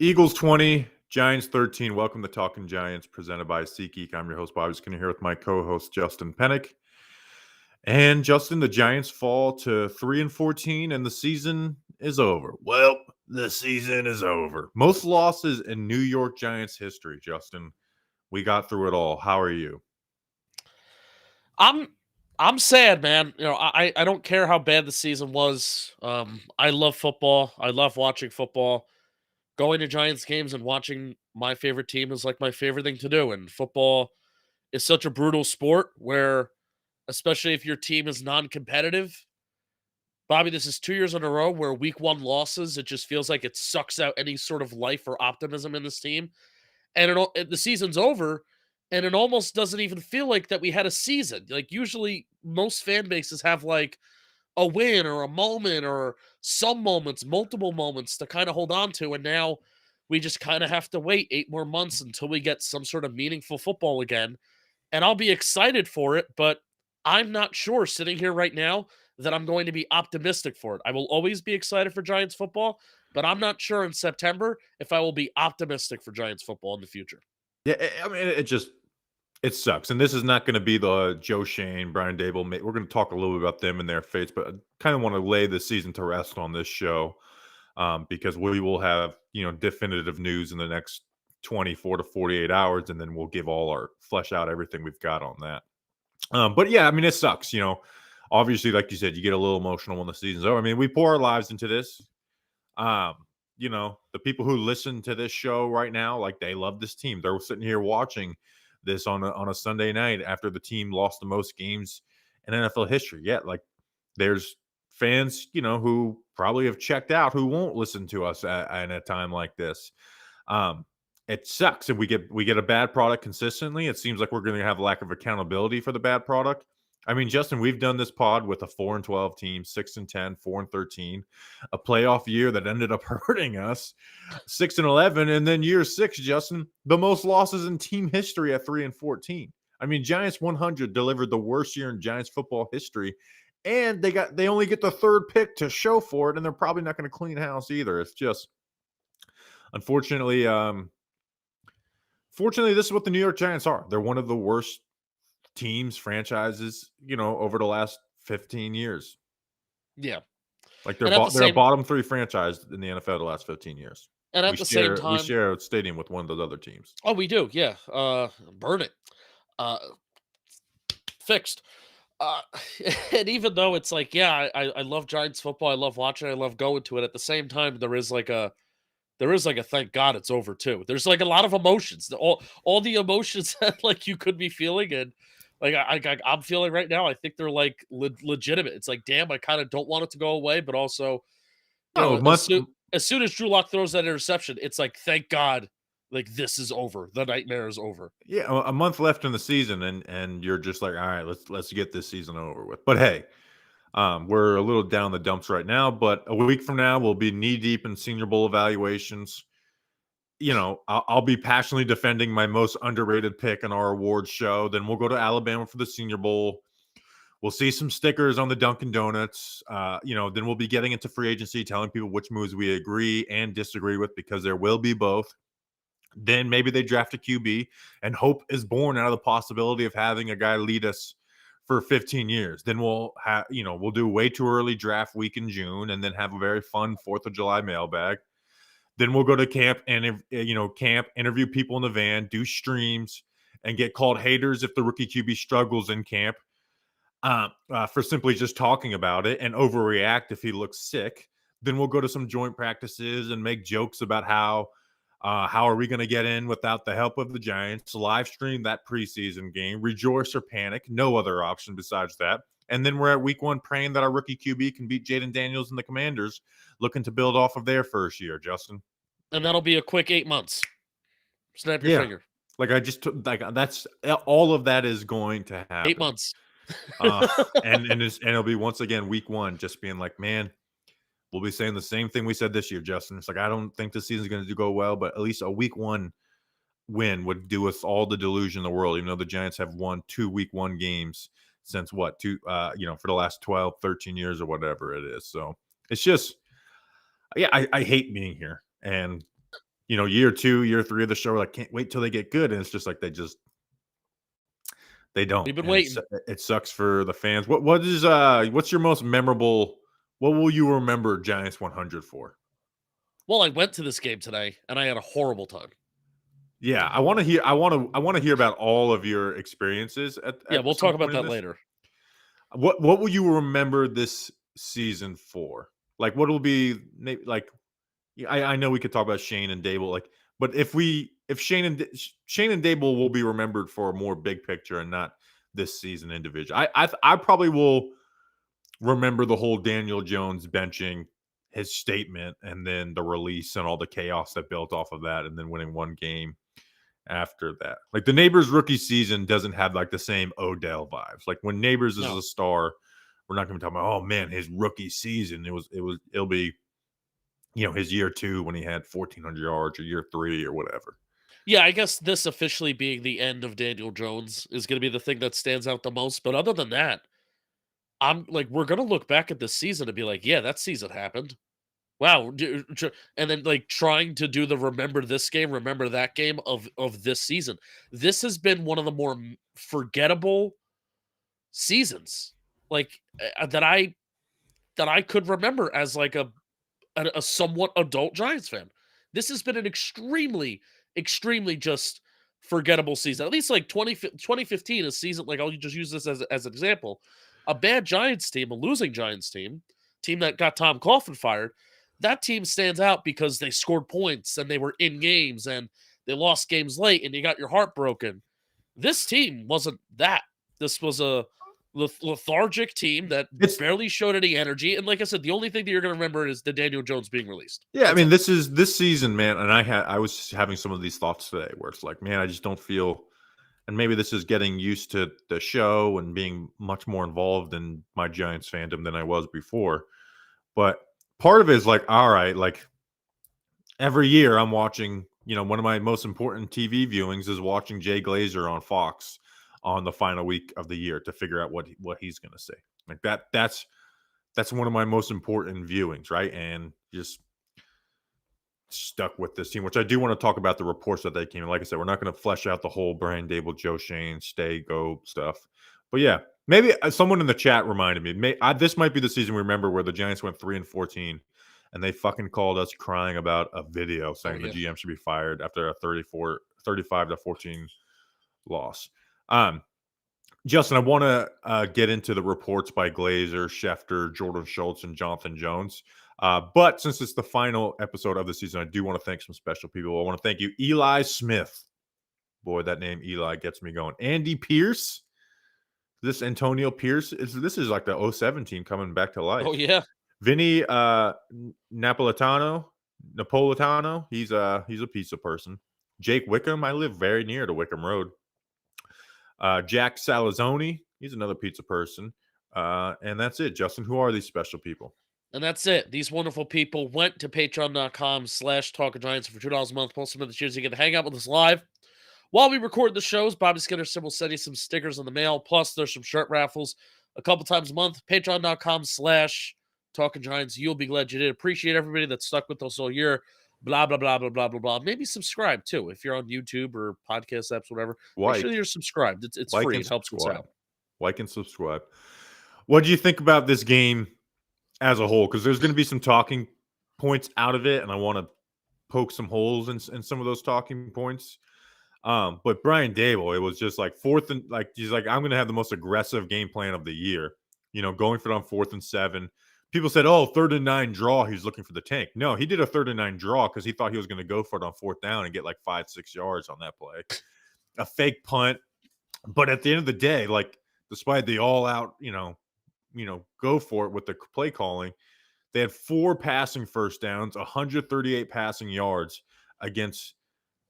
Eagles 20, Giants 13. Welcome to Talking Giants, presented by SeatGeek. I'm your host, Bobby Skinner, here with my co-host, Justin Pennick. And Justin, the Giants fall to 3-14, and the season is over. Well, the season is over. Most losses in New York Giants history, Justin. We got through it all. How are you? I'm sad, man. I don't care how bad the season was. I love football. I love watching football. Going to Giants games and watching my favorite team is like my favorite thing to do. And football is such a brutal sport where, especially if your team is non-competitive, Bobby, this is 2 years in a row where week one losses, it just feels like it sucks out any sort of life or optimism in this team. And the season's over, and it almost doesn't even feel like that we had a season. Like usually, most fan bases have like a win or a moment or some moments, multiple moments to kind of hold on to, and now we just kind of have to wait 8 more months until we get some sort of meaningful football again. And I'll be excited for it, but I'm not sure sitting here right now that I'm going to be optimistic for it. I will always be excited for Giants football, but I'm not sure in September if I will be optimistic for Giants football in the future. Yeah, I mean, it sucks. And this is not going to be the Joe Shane, Brian Daboll. We're going to talk a little bit about them and their fates, but I kind of want to lay the season to rest on this show. Because we will have, definitive news in the next 24 to 48 hours, and then we'll give all our flesh out everything we've got on that. But yeah, I mean, it sucks, obviously, like you said, you get a little emotional when the season's over. I mean, we pour our lives into this. Um, the people who listen to this show right now, like they love this team. They're sitting here watching this on a Sunday night after the team lost the most games in NFL history. Yeah, like there's fans, who probably have checked out who won't listen to us at a time like this. It sucks if we get a bad product consistently. It seems like we're going to have a lack of accountability for the bad product. I mean, Justin, we've done this pod with a 4-12 team, 6-10, 4-13, a playoff year that ended up hurting us, 6-11, and then year 6, Justin, the most losses in team history at 3-14. I mean, Giants 100 delivered the worst year in Giants football history, and they only get the third pick to show for it, and they're probably not going to clean house either. It's just, unfortunately, fortunately, this is what the New York Giants are. They're one of the worst teams, franchises, over the last 15 years. Yeah. Like And at the they're a same bottom 3 franchise in the NFL the last 15 years. and We at the same share we time, share a stadium with one of those other teams. oh, we do. Yeah. Burn it. Uh Fixed. Uh and even though it's like, yeah, I love Giants football. I love watching it, I love going to it. At the same time, there is like a thank God it's over too. There's like a lot of emotions. All the emotions that like you could be feeling, and like I'm feeling right now. I think they're like legitimate. It's like, damn, I kind of don't want it to go away, but also, Oh, as soon as Drew Lock throws that interception, it's like, thank God, like this is over. The nightmare is over. yeah, a month left in the season, and you're just like, all right, let's get this season over with. But hey, we're a little down the dumps right now, but a week from now we'll be knee deep in Senior Bowl evaluations. I'll be passionately defending my most underrated pick in our awards show. Then we'll go to Alabama for the Senior Bowl. We'll see some stickers on the Dunkin' Donuts. Then we'll be getting into free agency, telling people which moves we agree and disagree with, because there will be both. Then maybe they draft a QB, and hope is born out of the possibility of having a guy lead us for 15 years. Then we'll do way too early draft week in June, and then have a very fun 4th of July mailbag. Then we'll go to camp and interview people in the van, do streams, and get called haters if the rookie QB struggles in camp, for simply just talking about it, and overreact if he looks sick. Then we'll go to some joint practices and make jokes about how are we going to get in without the help of the Giants, live stream that preseason game, rejoice or panic, no other option besides that. And then we're at week 1 praying that our rookie QB can beat Jaden Daniels and the Commanders, looking to build off of their first year, Justin. And that'll be a quick 8 months. Snap your Yeah. finger. Like that's all of that is going to happen. 8 months. And it'll be once again week 1, just being like, man, we'll be saying the same thing we said this year, Justin. It's like, I don't think the season's going to go well, but at least a week 1 win would do us all the delusion in the world, even though the Giants have won 2 week 1 games since for the last 12, 13 years or whatever it is. So it's just, yeah, I hate being here. And, year 2, year 3 of the show, like, can't wait till they get good, and it's just like they don't, We've been and waiting. it sucks for the fans. What's your most memorable? What will you remember Giants 100 for? Well, I went to this game today, and I had a horrible time. Yeah, I want to hear. I want to hear about all of your experiences Yeah, at we'll some talk about point in that this. later. What will you remember this season for? Like, what will be like? I know we could talk about Shane and Dable, like, but if Shane and Dable will be remembered for a more big picture and not this season individual. I probably will remember the whole Daniel Jones benching his statement and then the release and all the chaos that built off of that, and then winning one game after that. Like, the Neighbors rookie season doesn't have like the same Odell vibes. Like, when Neighbors is a No. star, we're not going to be talking about, oh man, his rookie season. It'll be his year 2 when he had 1,400 yards, or year 3 or whatever. Yeah, I guess this officially being the end of Daniel Jones is going to be the thing that stands out the most. But other than that, I'm like, we're going to look back at this season and be like, yeah, that season happened. Wow. And then like trying to do the remember this game, remember that game of this season. This has been one of the more forgettable seasons like that I could remember as like a somewhat adult Giants fan. This has been an extremely, extremely just forgettable season. At least like 2015, a season like I'll just use this as an example. A bad Giants team, a losing Giants team that got Tom Coughlin fired. That team stands out because they scored points and they were in games and they lost games late and you got your heart broken. This team wasn't that. This was a lethargic team that It's barely showed any energy. And like I said, the only thing that you're going to remember is the Daniel Jones being released. Yeah, I That's mean, it. this season, man, and I was having some of these thoughts today where it's like, man, I just don't feel, and maybe this is getting used to the show and being much more involved in my Giants fandom than I was before. But part of it is like, all right, like, every year I'm watching, one of my most important TV viewings is watching Jay Glazer on Fox on the final week of the year to figure out what he's going to say. Like, that's one of my most important viewings, right? And just stuck with this team, which I do want to talk about the reports that they came in. Like I said, we're not going to flesh out the whole Brian Dable, Joe Shane, stay, go stuff. But yeah, maybe someone in the chat reminded me. This might be the season we remember where the Giants went 3-14, and they fucking called us crying about a video Oh saying the yeah. GM should be fired after a 35-14 loss. Justin, I want to get into the reports by Glazer, Schefter, Jordan Schultz, and Jonathan Jones. But since it's the final episode of the season, I do want to thank some special people. I want to thank you, Eli Smith. Boy, that name Eli gets me going. Andy Pierce. This Antonio Pierce. This is like the 07 team coming back to life. Oh yeah. Vinny Napolitano. He's a pizza person. Jake Wickham. I live very near to Wickham Road. Jack Salazzoni, he's another pizza person. And that's it. Justin, who are these special people? And that's it. These wonderful people went to patreon.com/Talk of Giants for $2 a month. Plus some of the cheers. You get to hang out with us live while we record the shows. Bobby Skinner Sim will send you some stickers in the mail. Plus, there's some shirt raffles a couple times a month. Patreon.com/Talking Giants. You'll be glad you did. Appreciate everybody that stuck with us all year. Blah, blah, blah, blah, blah, blah, blah. Maybe subscribe too. If you're on YouTube or podcast apps, whatever, make sure you're subscribed. It's Like free. and It helps us out. subscribe. Like and subscribe. What do you think about this game as a whole? Because there's going to be some talking points out of it, and I want to poke some holes in some of those talking points. But Brian Daboll, it was just like fourth and like he's like, I'm going to have the most aggressive game plan of the year. Going for it on 4th and 7. People said, oh, 3rd and 9 draw. He's looking for the tank. No, he did a 3rd and 9 draw because he thought he was going to go for it on 4th down and get like 5-6 yards on that play. A fake punt. But at the end of the day, like, despite the all out, go for it with the play calling, they had 4 passing first downs, 138 passing yards against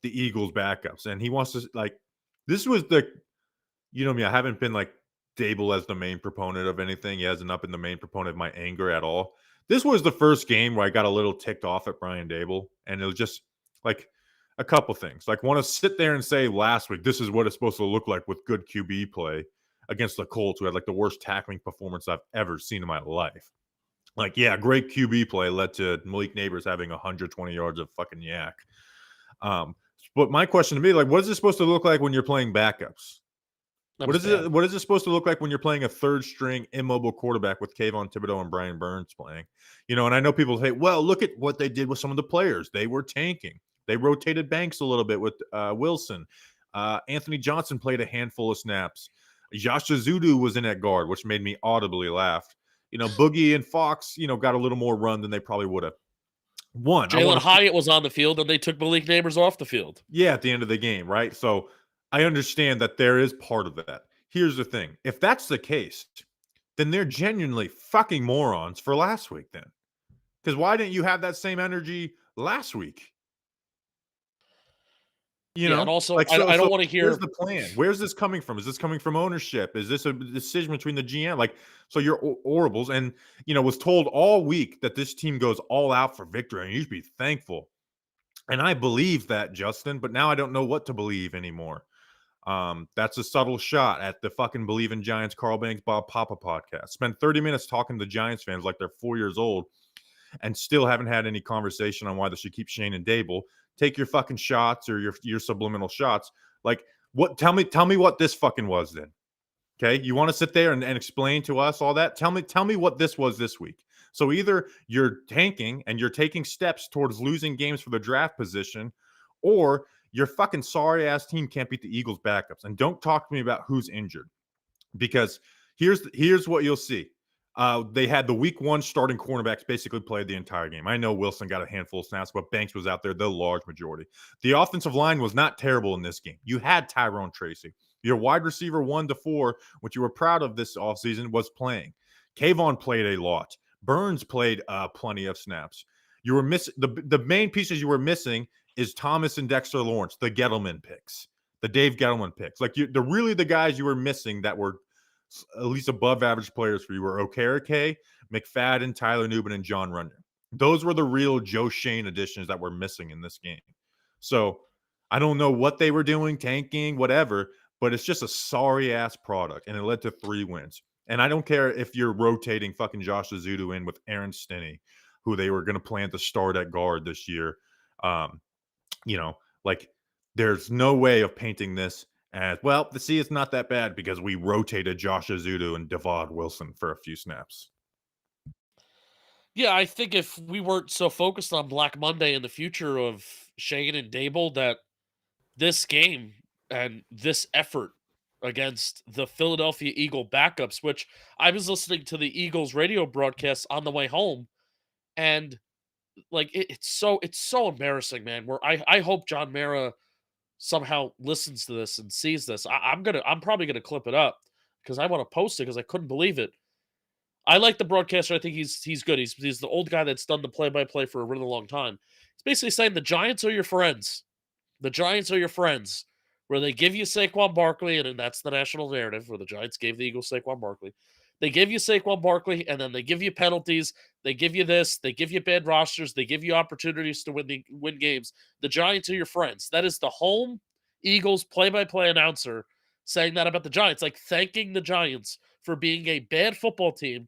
the Eagles backups. And he wants to, like, this was me, I haven't been like Dable as the main proponent of anything. He hasn't been the main proponent of my anger at all. This was the first game where I got a little ticked off at Brian Dable. And it was just like a couple things. Like, want to sit there and say last week, this is what it's supposed to look like with good QB play against the Colts, who had like the worst tackling performance I've ever seen in my life. Like, yeah, great QB play led to Malik Neighbors having 120 yards of fucking yak. Um, but my question to me, like, what is it supposed to look like when you're playing backups? That was bad. What is it supposed to look like when you're playing a third string immobile quarterback with Kayvon Thibodeau and Brian Burns playing? And I know people say, well, look at what they did with some of the players. They were tanking. They rotated Banks a little bit with Wilson. Anthony Johnson played a handful of snaps. Josh Azudu was in at guard, which made me audibly laugh. Boogie and Fox, got a little more run than they probably would have. One, I Jalen want to Hyatt was on the field, and they took Malik Neighbors off the field. Yeah, at the end of the game, right? So I understand that there is part of that. Here's the thing. If that's the case, then they're genuinely fucking morons for last week then. Because why didn't you have that same energy last week? Yeah, and also Like I so don't want to where's hear. the plan? Where's this coming from? Is this coming from ownership? Is this a decision between the GM? Like, so you're Orables and was told all week that this team goes all out for victory and you should be thankful. And I believe that, Justin, but now I don't know what to believe anymore. That's a subtle shot at the fucking Believe in Giants Carl Banks Bob Papa podcast. Spend 30 minutes talking to Giants fans like they're 4 years old and still haven't had any conversation on why they should keep Shane and Daboll. Take your fucking shots or your subliminal shots. Like, what? Tell me what this fucking was then. Okay, you want to sit there and explain to us all that? Tell me what this was this week. So either you're tanking and you're taking steps towards losing games for the draft position, or your fucking sorry ass team can't beat the Eagles backups. And don't talk to me about who's injured, because here's what you'll see. They had the week one starting cornerbacks basically played the entire game. I know Wilson got a handful of snaps, but Banks was out there the large majority. The offensive line was not terrible in this game. You had Tyrone Tracy. Your wide receiver 1 to 4, which you were proud of this offseason, was playing. Kayvon played a lot. Burns played plenty of snaps. You were missing the main pieces you were missing is Thomas and Dexter Lawrence, the Gettleman picks, the Dave Gettleman picks. Like the guys you were missing that were at least above average players for you were Okereke, McFadden, Tyler Nubin, and John Runyon. Those were the real Joe Shane additions that were missing in this game. So I don't know what they were doing, tanking, whatever, but it's just a sorry ass product, and it led to 3 wins. And I don't care if you're rotating fucking Josh Azudu in with Aaron Stinney, who they were going to plan to start at guard this year. Um, like there's no way of painting this as well. It's not that bad because we rotated Josh Azudu and Devon Wilson for a few snaps. Yeah, I think if we weren't so focused on Black Monday and the future of Shane and Daboll, that this game and this effort against the Philadelphia Eagle backups, which I was listening to the Eagles radio broadcast on the way home, and like it's so embarrassing, man. Where I hope John Mara somehow listens to this and sees this. I'm probably gonna clip it up because I want to post it because I couldn't believe it. I like the broadcaster. I think he's good. He's the old guy that's done the play by play for a really long time. He's basically saying the Giants are your friends. The Giants are your friends. Where they give you Saquon Barkley, and that's the national narrative. Where the Giants gave the Eagles Saquon Barkley. They give you Saquon Barkley, and then they give you penalties. They give you this. They give you bad rosters. They give you opportunities to win games. The Giants are your friends. That is the home Eagles play-by-play announcer saying that about the Giants, like thanking the Giants for being a bad football team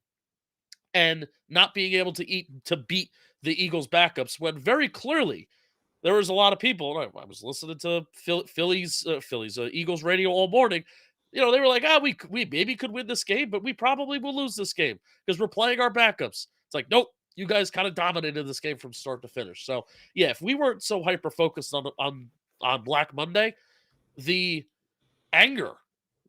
and not being able to beat the Eagles backups when very clearly there was a lot of people. And I was listening to Phillies Eagles radio all morning. They were like, we maybe could win this game, but we probably will lose this game because we're playing our backups. It's like, nope, you guys kind of dominated this game from start to finish. So yeah, if we weren't so hyper focused on Black Monday, the anger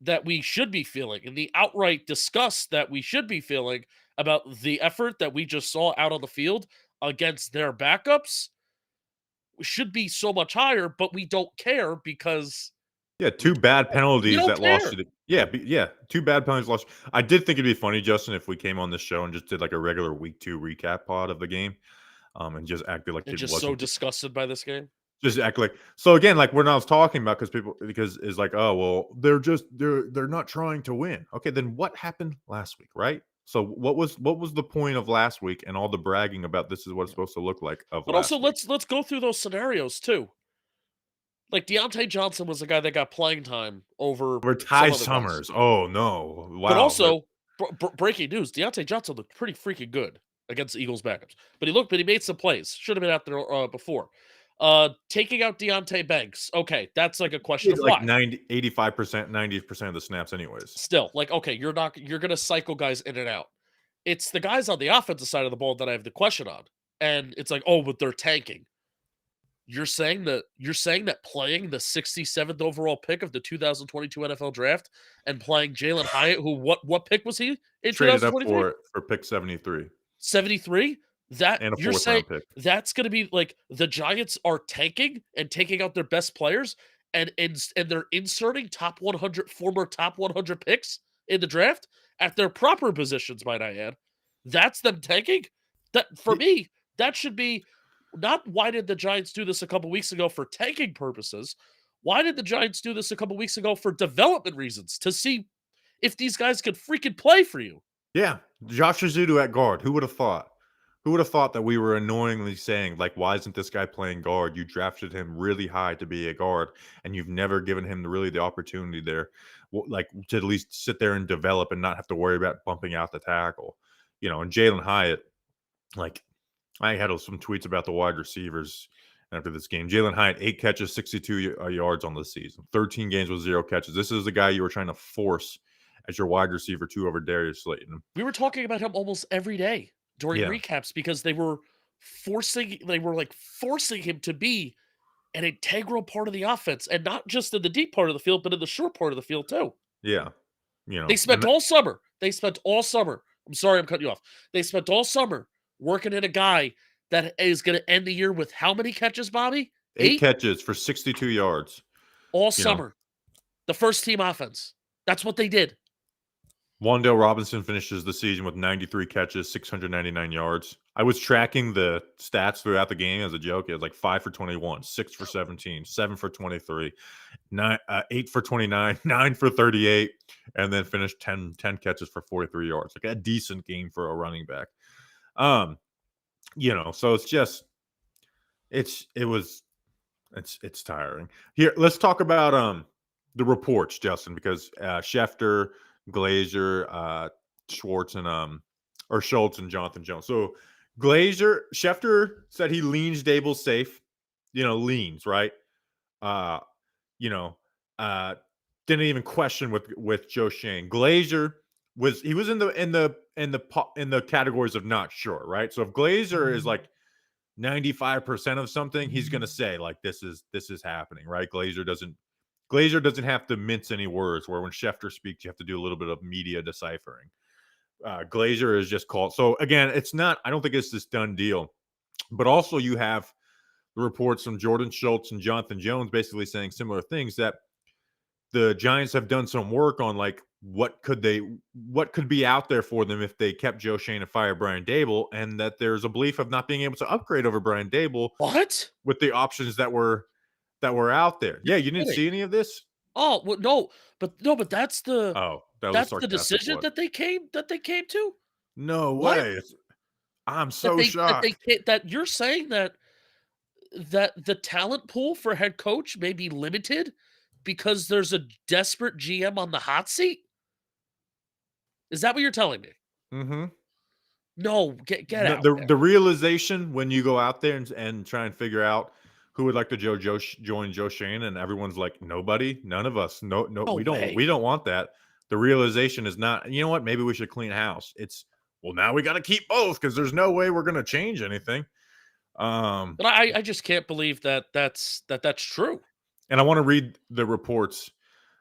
that we should be feeling and the outright disgust that we should be feeling about the effort that we just saw out on the field against their backups should be so much higher, but we don't care because Yeah, 2 bad we penalties don't that lost care. you. Yeah, 2 bad penalties lost. I did think it'd be funny, Justin, if we came on this show and just did like a regular week 2 recap pod of the game, and just acted like And it just so wasn't. disgusted by this game. Just act like so again, like we're not talking about because it's like, oh well, they're not trying to win. Okay, then what happened last week, right? So what was the point of last week and all the bragging about this is what it's Yeah. supposed to look like of But also last week? let's go through those scenarios too. Like Deontay Johnson was the guy that got playing time over Over some Ty other guys. Summers. Oh no. But Wow. also, breaking news: Deontay Johnson looked pretty freaking good against the Eagles backups. But he made some plays. Should have been out there before. Taking out Deontay Banks. Okay, that's like a question Did of like why. 85%, 90% of the snaps anyways. Still, like, okay, you're gonna cycle guys in and out. It's the guys on the offensive side of the ball that I have the question on. And it's like, oh, but they're tanking. You're saying that playing the 67th overall pick of the 2022 NFL draft and playing Jalen Hyatt, who what pick was he in Traded up 2023? for it for pick 73 73? That and a you're 4th saying round pick. that's gonna be like the Giants are tanking and taking out their best players and they're inserting former top 100 picks in the draft at their proper positions, might I add. That's them tanking? That for Y me, that should be not why did the Giants do this a couple weeks ago for tanking purposes? Why did the Giants do this a couple weeks ago for development reasons to see if these guys could freaking play for you? Yeah, Josh Rizzuto at guard. Who would have thought? Who would have thought that we were annoyingly saying, like, "Why isn't this guy playing guard? You drafted him really high to be a guard, and you've never given him the opportunity there, like, to at least sit there and develop and not have to worry about bumping out the tackle." And Jalen Hyatt, like, I had some tweets about the wide receivers after this game. Jalen Hyatt, 8 catches, 62 yards on the season, 13 games with 0 catches. This is the guy you were trying to force as your wide receiver 2 over Darius Slayton. We were talking about him almost every day during Yeah, recaps because they were forcing him to be an integral part of the offense, and not just in the deep part of the field, but in the short part of the field too. yeah, They and spent all summer. They spent all summer. I'm sorry, I'm cutting you off. They spent all summer working in a guy that is going to end the year with how many catches, Bobby? 8 Eight catches for 62 yards, all you know. summer. The first team offense. That's what they did. Wan'Dale Robinson finishes the season with 93 catches, 699 yards. I was tracking the stats throughout the game as a joke. It was like 5 for 21, 6 for 17, 7 for 23, 8 for 29, 9 for 38, and then finished 10 catches for 43 yards. Like a decent game for a running back. Um, so it's it was it's tiring. Here, let's talk about the reports, Justin, because Schefter, Glazer, Schwartz, and or Schultz and Jonathan Jones. So Schefter said he leans Daboll safe. Leans, right? Uh, you know, didn't even question with Joe Shane. Glazer was in the categories of not sure, right? So if Glazer is like 95% of something, he's going to say like this is happening, right? Glazer doesn't have to mince any words, where when Schefter speaks you have to do a little bit of media deciphering. Glazer is just called. So again, I don't think it's this done deal, but also you have the reports from Jordan Schultz and Jonathan Jones basically saying similar things, that the Giants have done some work on like what could be out there for them if they kept Joe Shane and fired Brian Daboll, and that there's a belief of not being able to upgrade over Brian Daboll What? with the options that were out there. Yeah, you didn't Kidding. see any of this? Oh, well, no, but that's the Oh, that was a that's the sarcastic decision what? that they came to? No What? way. I'm That so they shocked. ca that you're saying that the talent pool for head coach may be limited because there's a desperate GM on the hot seat? Is that what you're telling me? Mhm. No, get The out the there. the realization when you go out there and try and figure out who would like to join Joe Shane, and everyone's like, "Nobody, none of us. No, no, No we way. don't want that." The realization is not, "You know what? Maybe we should clean house." It's, "Well, now we gotta keep both because there's no way we're gonna change anything." Um, But I just can't believe that's true. and I wanna read the reports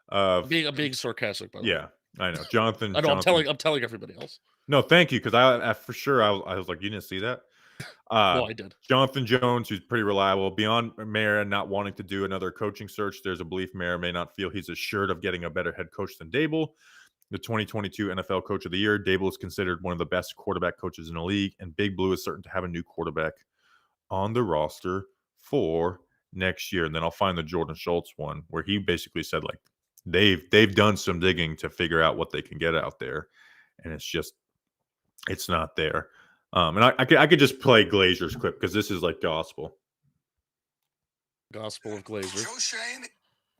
of I'm being sarcastic, by the way. yeah, I know. Jonathan I know Jonathan I'm telling everybody else. No, thank you, 'cause I for sure I was like, "You didn't see that?" Uh, No, I did. Jonathan Jones, who's pretty reliable. Beyond Mara not wanting to do another coaching search, there's a belief Mara may not feel he's assured of getting a better head coach than Daboll. The 2022 NFL Coach of the Year, Daboll is considered one of the best quarterback coaches in the league, and Big Blue is certain to have a new quarterback on the roster for next year. And then I'll find the Jordan Schultz one where he basically said like they've done some digging to figure out what they can get out there, and it's not there. And I could just play Glazer's clip because this is like gospel. Gospel of Glazer. Joe Shane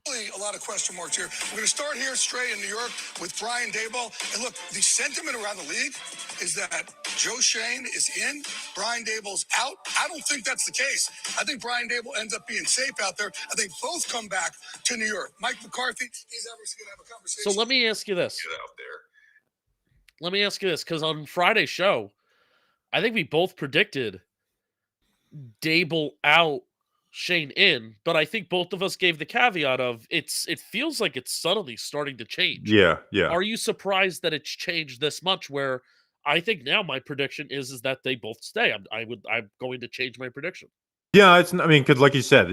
A lot of question marks here. We're going to start here straight in New York with Brian Daboll. And look, the sentiment around the league is that Joe Schoen is in, Brian Daboll's out. I don't think that's the case. I think Brian Daboll ends up being safe out there. I think both come back to New York. Mike McCarthy, he's obviously going to have a conversation. So let me ask you this. Get out there. Let me ask you this, because on Friday's show, I think we both predicted Daboll out, Shane in, but I think both of us gave the caveat of it feels like it's suddenly starting to change. Yeah, yeah. Are you surprised that it's changed this much? Where I think now my prediction is that they both stay. I'm going to change my prediction. Yeah, because like you said,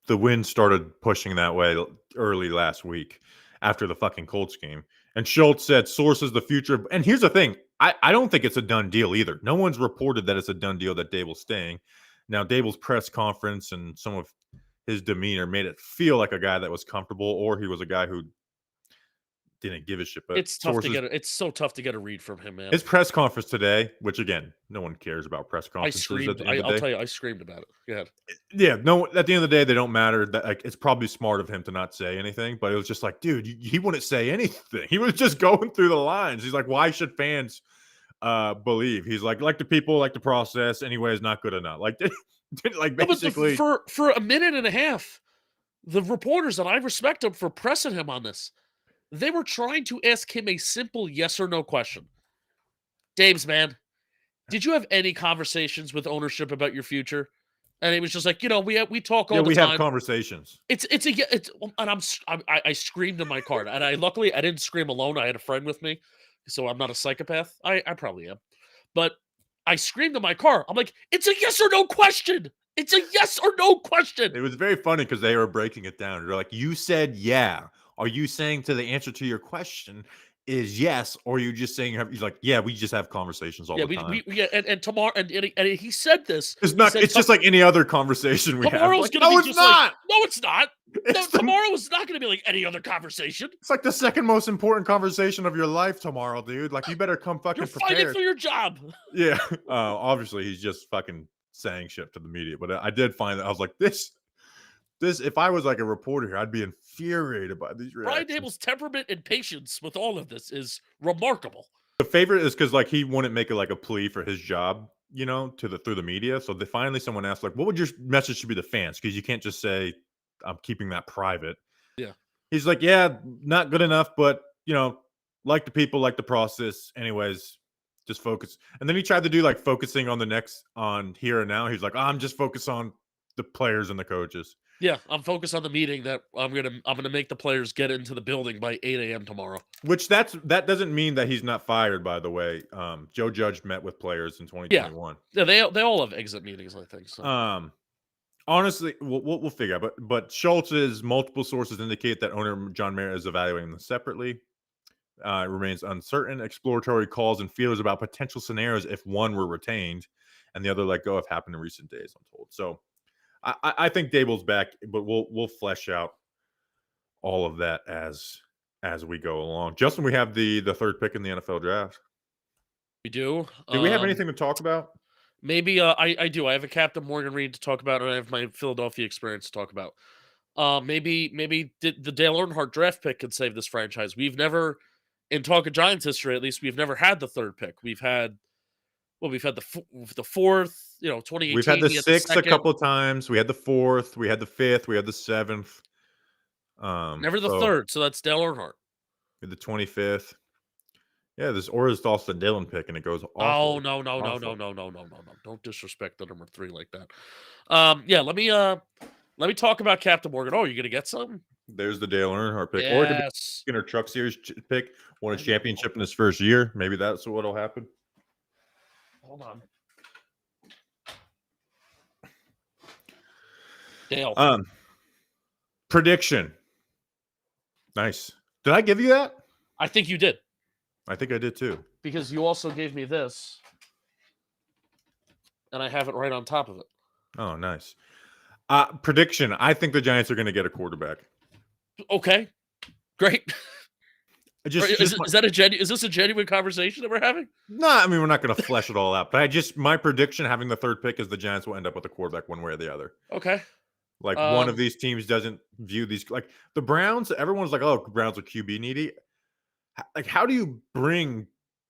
the wind started pushing that way early last week after the fucking Colts game. And Schultz said sources the future. And here's the thing. I don't think it's a done deal either. No one's reported that it's a done deal that Daboll's staying. Now, Daboll's press conference and some of his demeanor made it feel like a guy that was comfortable, or he was a guy who didn't give a shit. But it's tough to get it's so tough to get a read from him, man. His press conference today, which again, no one cares about press conferences. I'll tell you, I screamed about it. Go ahead. Yeah, no. At the end of the day, they don't matter. That like, it's probably smart of him to not say anything, but it was just like, dude, he wouldn't say anything. He was just going through the lines. He's like, why should fans believe? He's like the people, like the process. Anyway, is not good enough. Like basically for a minute and a half, the reporters that I respect him for pressing him on this, they were trying to ask him a simple yes or no question. Dave's, man, did you have any conversations with ownership about your future? And it was just like, we talk all the time. We have conversations. I screamed in my car, and luckily I didn't scream alone. I had a friend with me, so I'm not a psychopath. I probably am, but I screamed in my car. I'm like, it's a yes or no question. It's a yes or no question. It was very funny because they were breaking it down. They're like, you said yeah. Are you saying to the answer to your question is yes, or are you just saying he's like, yeah, we just have conversations all the time. And tomorrow, and he said this. It's not. It's just like any other conversation we have. Like, no, it's not. No, it's not. Tomorrow is not going to be like any other conversation. It's like the second most important conversation of your life tomorrow, dude. Like, you better come fucking prepared. You're fighting for your job. Yeah. Obviously, he's just fucking saying shit to the media. But I did find that I was like, this. If I was like a reporter here, I'd be infuriated by these reactions. Brian Daboll's temperament and patience with all of this is remarkable. The favorite is because like he wouldn't make it like a plea for his job, through the media. So finally someone asked like, what would your message should be to fans? Because you can't just say I'm keeping that private. Yeah. He's like, yeah, not good enough, but like the people, like the process. Anyways, just focus. And then he tried to do like focusing on here and now. He's like, I'm just focused on the players and the coaches. Yeah, I'm focused on the meeting that I'm gonna make the players get into the building by 8 a.m. tomorrow. Which that doesn't mean that he's not fired, by the way. Joe Judge met with players in 2021. Yeah, they all have exit meetings, I think. So. Honestly, we'll figure out. But Schultz's multiple sources indicate that owner John Mara is evaluating them separately. It remains uncertain. Exploratory calls and feelers about potential scenarios if one were retained and the other let go have happened in recent days, I'm told. So. I think Daboll's back, but we'll flesh out all of that as we go along. Justin, we have the third pick in the NFL draft. We do. Do we have anything to talk about? Maybe I do. I have a Captain Morgan Reed to talk about, and I have my Philadelphia experience to talk about. Maybe the Dale Earnhardt draft pick could save this franchise. We've never, in Talk of Giants history at least, we've never had the third pick. We've had the fourth, 2018. We've had the sixth a couple of times. We had the fourth. We had the fifth. We had the seventh. Never the third. So that's Dale Earnhardt. The 25th. Yeah, this is also the Dillon pick, and it goes. Oh no! Don't disrespect the number 3 like that. Yeah, let me talk about Captain Morgan. Oh, you gonna get something? There's the Dale Earnhardt pick, yes. Or it could be Skinner Truck Series pick. Won a championship in his first year. Maybe that's what'll happen. Hold on. Dale. Prediction. Nice. Did I give you that? I think you did. I think I did too. Because you also gave me this. And I have it right on top of it. Oh, nice. Prediction. I think the Giants are going to get a quarterback. Okay. Great. Is this a genuine conversation that we're having? No, I mean, we're not going to flesh it all out. But my prediction, having the third pick, is the Giants will end up with a quarterback one way or the other. Okay. Like one of these teams doesn't view these like the Browns. Everyone's like, "Oh, Browns are QB needy." Like, how do you bring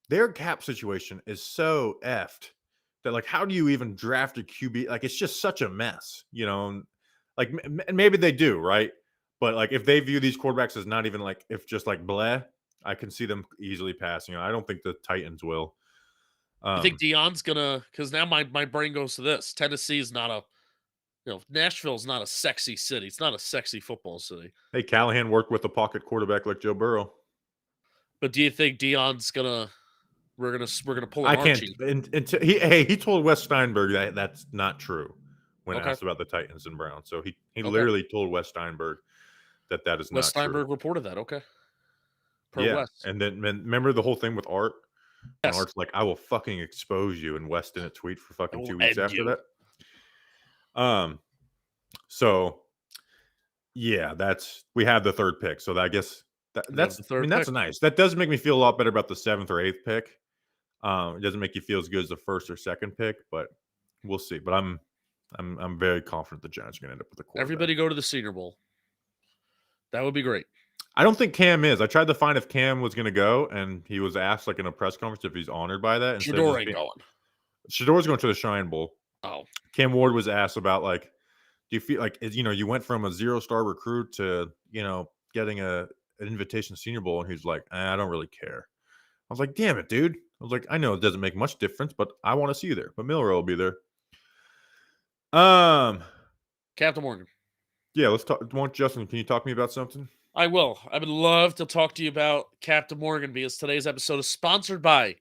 their cap situation is so effed that like, how do you even draft a QB? Like, it's just such a mess, you know. Like, and maybe they do, right? But like, if they view these quarterbacks as not even like, if just like bleh, I can see them easily passing. I don't think the Titans will. You think Dion's gonna? Because now my brain goes to this. Tennessee is not a Nashville's not a sexy city. It's not a sexy football city. Hey, Callahan worked with a pocket quarterback like Joe Burrow. But do you think Dion's gonna? We're gonna pull an I can't. Archie. Until he told Wes Steinberg that that's not true when Okay. asked about the Titans and Browns. So he Okay. literally told Wes Steinberg that is Wes not Steinberg true. reported that. Okay. Per Yeah, Wes. and then remember the whole thing with Art, and Yes. Art's like, "I will fucking expose you," and Wes didn't tweet for I fucking will 2 weeks end after you. that. So yeah, we have the third pick. So I guess We have the third that's pick. nice. That does make me feel a lot better about the 7th or 8th pick. It doesn't make you feel as good as the 1st or 2nd pick, but we'll see. But I'm very confident the Giants are going to end up with a quarterback. Everybody go to the Senior Bowl. That would be great. I don't think Cam is. I tried to find if Cam was going to go, and he was asked like in a press conference if he's honored by that. Shador ain't going. Shador's going to the Shrine Bowl. Oh, Cam Ward was asked about like, do you feel like you went from a 0-star recruit to getting an invitation to Senior Bowl, and he's like, I don't really care. I was like, damn it, dude. I was like, I know it doesn't make much difference, but I want to see you there. But Milrow will be there. Captain Morgan. Yeah, let's talk. Justin, can you talk to me about something? I will. I would love to talk to you about Captain Morgan because today's episode is sponsored by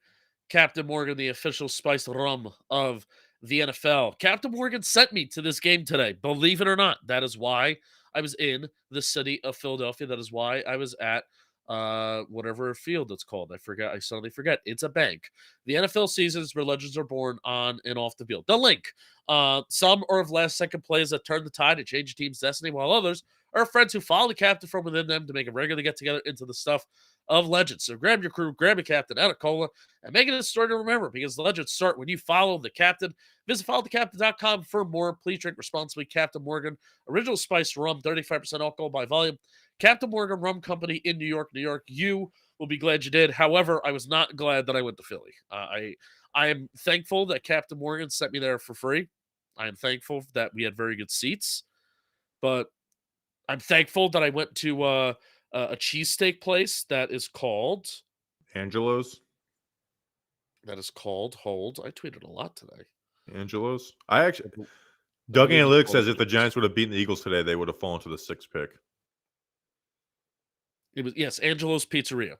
Captain Morgan, the official spiced rum of the NFL. Captain Morgan sent me to this game today. Believe it or not, that is why I was in the city of Philadelphia. That is why I was at whatever field it's called. I forget. I suddenly forget. It's a bank. The NFL season is where legends are born on and off the field. The link. Some are of last second plays that turn the tide and change a team's destiny, while others are friends who follow the captain from within them to make a regular get together into the stuff of legends. So grab your crew, grab a captain out of cola, and make it a story to remember because the legends start when you follow the captain. Visit followthecaptain.com for more. Please drink responsibly. Captain Morgan, original spiced rum, 35% alcohol by volume. Captain Morgan Rum Company in New York, New York. You will be glad you did. However, I was not glad that I went to Philly. I am thankful that Captain Morgan sent me there for free. I am thankful that we had very good seats, but I'm thankful that I went to a cheesesteak place that is called Angelo's. Hold. I tweeted a lot today. Angelo's. Doug believe it's Analytics called says if the Angelo's. Giants would have beaten the Eagles today, they would have fallen to the 6th pick. It was Angelo's Pizzeria.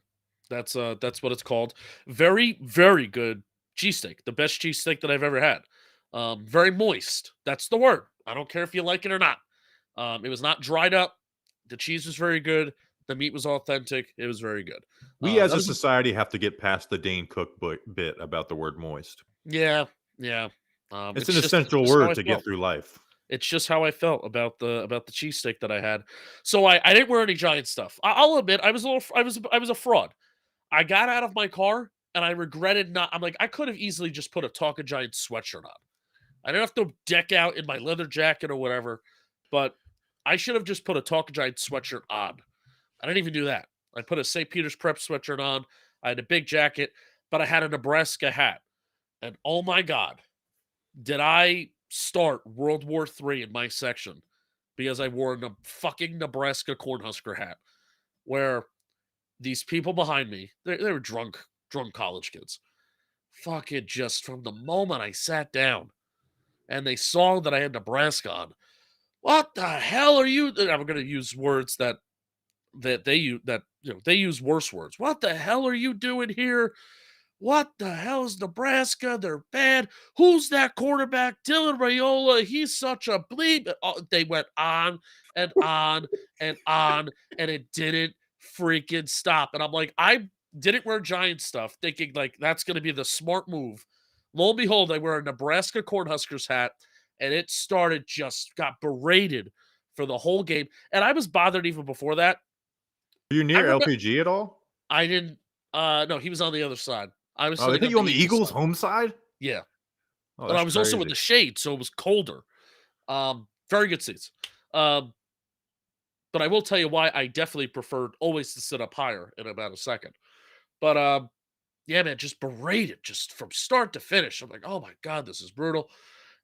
That's what it's called. Very, very good cheesesteak. The best cheesesteak that I've ever had. Very moist. That's the word. I don't care if you like it or not. It was not dried up. The cheese was very good. The meat was authentic. It was very good. We as that a was- society have to get past the Dane Cook bit about the word moist. Yeah. It's an essential just how I word to get felt. through life. It's just how I felt about the cheesesteak that I had. So I didn't wear any Giant stuff. I'll admit I was a fraud. I got out of my car and I regretted not. I'm like I could have easily just put a Talking Giant sweatshirt on. I didn't have to deck out in my leather jacket or whatever, but I should have just put a Talking Giant sweatshirt on. I didn't even do that. I put a St. Peter's Prep sweatshirt on. I had a big jacket, but I had a Nebraska hat. And oh my God, did I start World War III in my section because I wore a fucking Nebraska Cornhusker hat where these people behind me, they were drunk college kids. Fucking just from the moment I sat down and they saw that I had Nebraska on, what the hell are you? I'm going to use words that they use they use worse words. What the hell are you doing here? What the hell is Nebraska? They're bad. Who's that quarterback? Dylan Raiola. He's such a bleep. They went on and on and on, and it didn't freaking stop. And I'm like, I didn't wear Giant stuff, thinking like that's going to be the smart move. Lo and behold, I wear a Nebraska Cornhuskers hat, and it got berated for the whole game. And I was bothered even before that. Are you near LPG at all? I didn't. No, he was on the other side. I was. Oh, they put you on the Eagles' home side? Yeah. Oh, But I was also in the shade, so it was colder. Very good seats. Um, but I will tell you why I definitely preferred always to sit up higher in about a second. But yeah, man, just berated just from start to finish. I'm like, oh my God, this is brutal.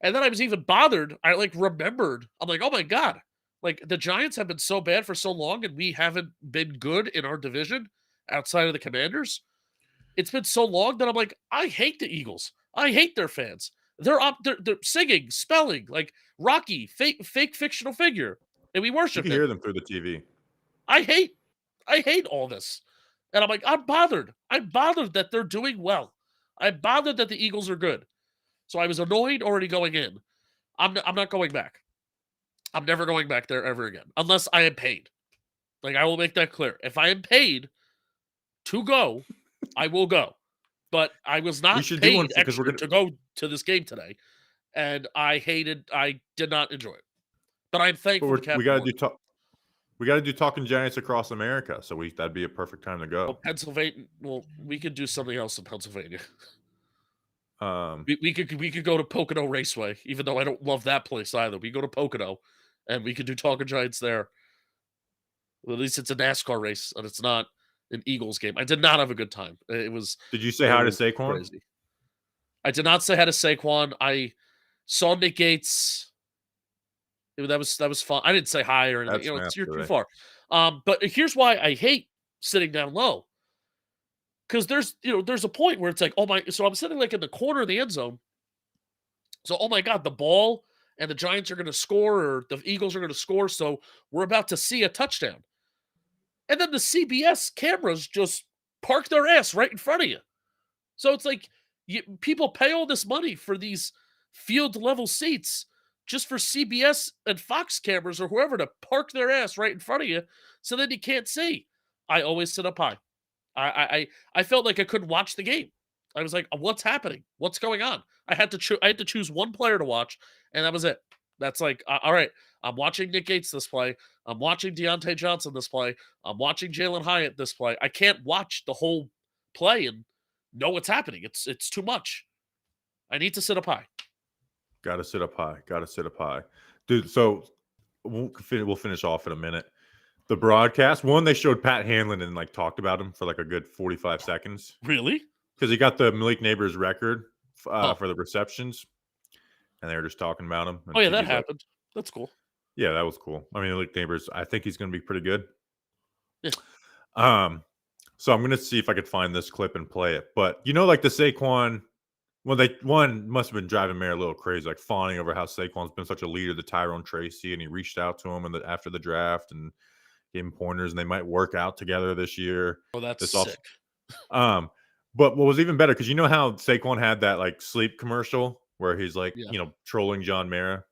And then I was even bothered. I like remembered. I'm like, oh my God. Like the Giants have been so bad for so long, and we haven't been good in our division outside of the Commanders. It's been so long that I'm like, I hate the Eagles. I hate their fans. They're singing, spelling like Rocky, fake fictional figure, and we You worship can him. hear them through the TV. I hate I hate all this. And I'm like, I'm bothered. I'm bothered that they're doing well. I'm bothered that the Eagles are good. So I was annoyed already going in. I'm not going back. I'm never going back there ever again unless I am paid. Like I will make that clear. If I am paid to go, I will go. But I was We not should do one paid because we're extra gonna. to go to this game today, and I did not enjoy it. But I'm But thankful to we Captain got to do Morgan. talk. We got to do talking Giants across America. So that'd be a perfect time to Well, go. Pennsylvania. Well, we could do something else in Pennsylvania. Um, We could go to Pocono Raceway, even though I don't love that place either. We go to Pocono, and we could do Talking Giants there. Well, at least it's a NASCAR race, and it's not an Eagles game. I did not have a good time. It was did you say hi to Saquon? crazy. I did not say hi to Saquon. I saw Nick Gates. That was fun. I didn't say hi or anything. That's math You're too today. far. But here's why I hate sitting down low. Because there's a point where it's like, oh my, so I'm sitting like in the corner of the end zone. So, oh my God, the ball and the Giants are going to score, or the Eagles are going to score. So we're about to see a touchdown. And then the CBS cameras just park their ass right in front of you. So it's like people pay all this money for these field level seats just for CBS and Fox cameras or whoever to park their ass right in front of you, so then you can't see. I always sit up high. I felt like I couldn't watch the game. I was like, "What's happening? What's going on?" I had to choose one player to watch, and that was it. That's like, all right. I'm watching Nick Gates this play. I'm watching Deontay Johnson this play. I'm watching Jalen Hyatt this play. I can't watch the whole play and know what's happening. It's too much. I need to sit up high. Got to sit up high. Got to sit up high, dude. So we'll finish off in a minute. The broadcast one, they showed Pat Hanlon and like talked about him for like a good 45 seconds Really? because he got the Malik Neighbors record Huh. for the receptions, and they were just talking about him. Oh yeah, And that he's like, happened. That's cool. yeah, that was cool. I mean, Malik Neighbors, I think he's going to be pretty good. Yeah. So I'm going to see if I could find this clip and play it. But like the Saquon. Well, one must have been driving Mayor a little crazy, like fawning over how Saquon's been such a leader to Tyrone Tracy, and he reached out to him after the draft and gave him pointers, and they might work out together this year. Oh, that's This sick. But what was even better, because you know how Saquon had that like sleep commercial where he's like, Yeah. trolling John Mara,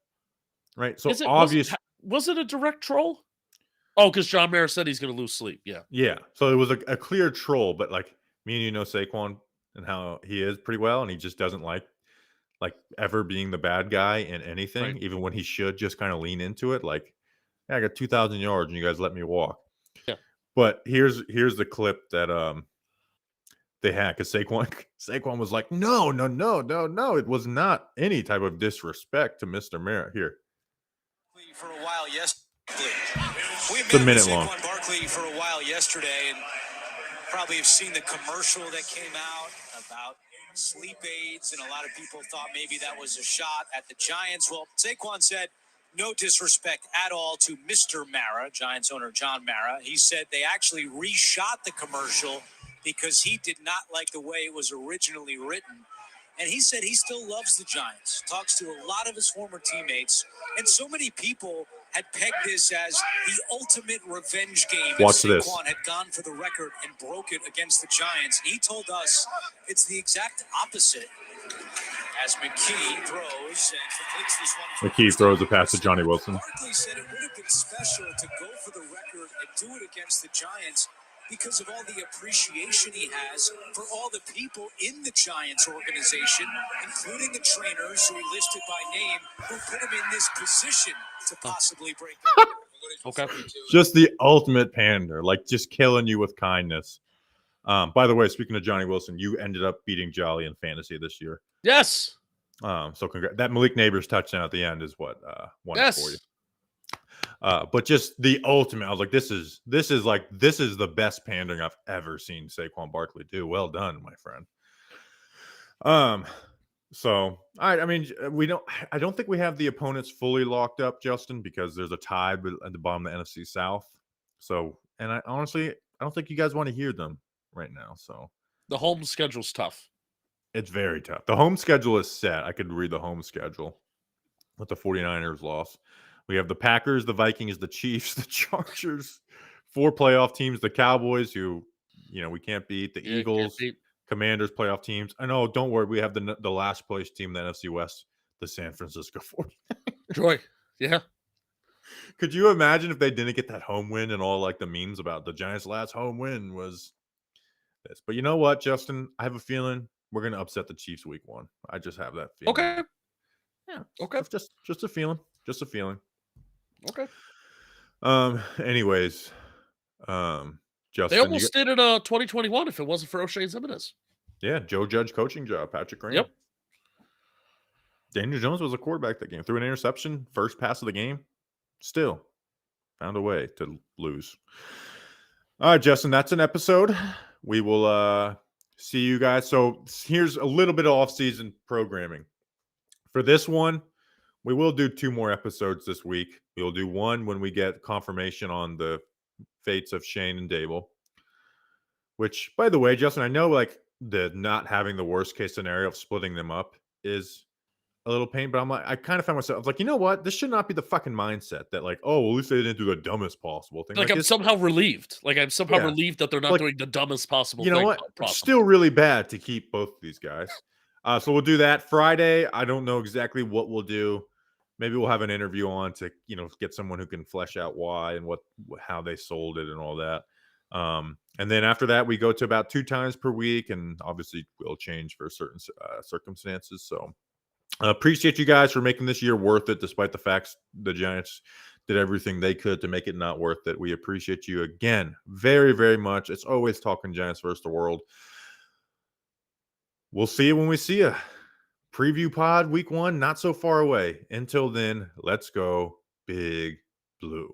right? So Is it obvious, was it a direct troll? Oh, because John Mayer said he's going to lose sleep. Yeah. yeah. So it was a clear troll, but like me and you know Saquon and how he is pretty well, and he just doesn't like ever being the bad guy in anything, Right. even when he should just kind of lean into it. Like, yeah, I got 2,000 yards and you guys let me walk. Yeah. But here's the clip that they had, because Saquon was like, no, it was not any type of disrespect to Mr. Merritt. Here, for a while yesterday. We it's a met minute with long. Saquon Barkley for a while yesterday, and probably have seen the commercial that came out about sleep aids, and a lot of people thought maybe that was a shot at the Giants. Well, Saquon said no disrespect at all to Mr. Mara, Giants owner John Mara. He said they actually reshot the commercial because he did not like the way it was originally written. And he said he still loves the Giants, talks to a lot of his former teammates, and so many people had pegged this as the ultimate revenge game. Watch if this. Saquon had gone for the record and broke it against the Giants. He told us it's the exact opposite. As McKee throws and completes this one. McKee throws a pass to Johnny Wilson. Barkley said it would have been special to go for the record and do it against the Giants, because of all the appreciation he has for all the people in the Giants organization, including the trainers who he listed by name, who put him in this position to possibly break the Okay. Just the ultimate pander, like just killing you with kindness. By the way, speaking of Johnny Wilson, you ended up beating Jolly in fantasy this year. Yes. So congrats. That Malik Neighbors touchdown at the end is what won it for you. Yes. But just the ultimate, I was like, this is the best pandering I've ever seen Saquon Barkley do. Well done, my friend. So I mean, I don't think we have the opponents fully locked up, Justin, because there's a tie at the bottom of the NFC South. So, and I don't think you guys want to hear them right now. So The home schedule's tough. it's very tough. The home schedule is set. I could read the home schedule with the 49ers loss. We have the Packers, the Vikings, the Chiefs, the Chargers, 4 playoff teams, the Cowboys, who, we can't beat, the Yeah, Eagles, can't beat. Commanders, playoff teams. I know, don't worry. We have the last place team in the NFC West, the San Francisco 49ers. Joy. Yeah. Could you imagine if they didn't get that home win and all like the memes about the Giants' last home win was this? But you know what, Justin? I have a feeling we're going to upset the Chiefs week 1. I just have that feeling. Okay. Yeah. Okay. Just a feeling. Just a feeling. Okay. Anyways, Justin, They almost did it 2021 if it wasn't for O'Shea Zimenez. yeah, Joe Judge coaching job, Patrick Graham. Yep. Daniel Jones was a quarterback that game. Threw an interception, first pass of the game. Still found a way to lose. All right, Justin, that's an episode. We will see you guys. So here's a little bit of off-season programming. For this one, we will do 2 more episodes this week. We'll do one when we get confirmation on the fates of Shane and Daboll. Which, by the way, Justin, I know like the not having the worst case scenario of splitting them up is a little pain, but I'm like, I kind of found myself, I was like, you know what? This should not be the fucking mindset that like, oh, well, at least they didn't do the dumbest possible thing. Like I'm somehow relieved. Like I'm somehow relieved that they're not doing the dumbest possible you know thing what? possible. It's still really bad to keep both of these guys. So we'll do that Friday. I don't know exactly what we'll do. Maybe we'll have an interview on to, get someone who can flesh out why and how they sold it and all that. And then after that, we go to about 2 times per week, and obviously will change for certain circumstances. So appreciate you guys for making this year worth it, despite the facts the Giants did everything they could to make it not worth it. We appreciate you again very, very much. It's always talking Giants versus the world. We'll see you when we see you. Preview pod week 1, not so far away. Until then, let's go Big Blue.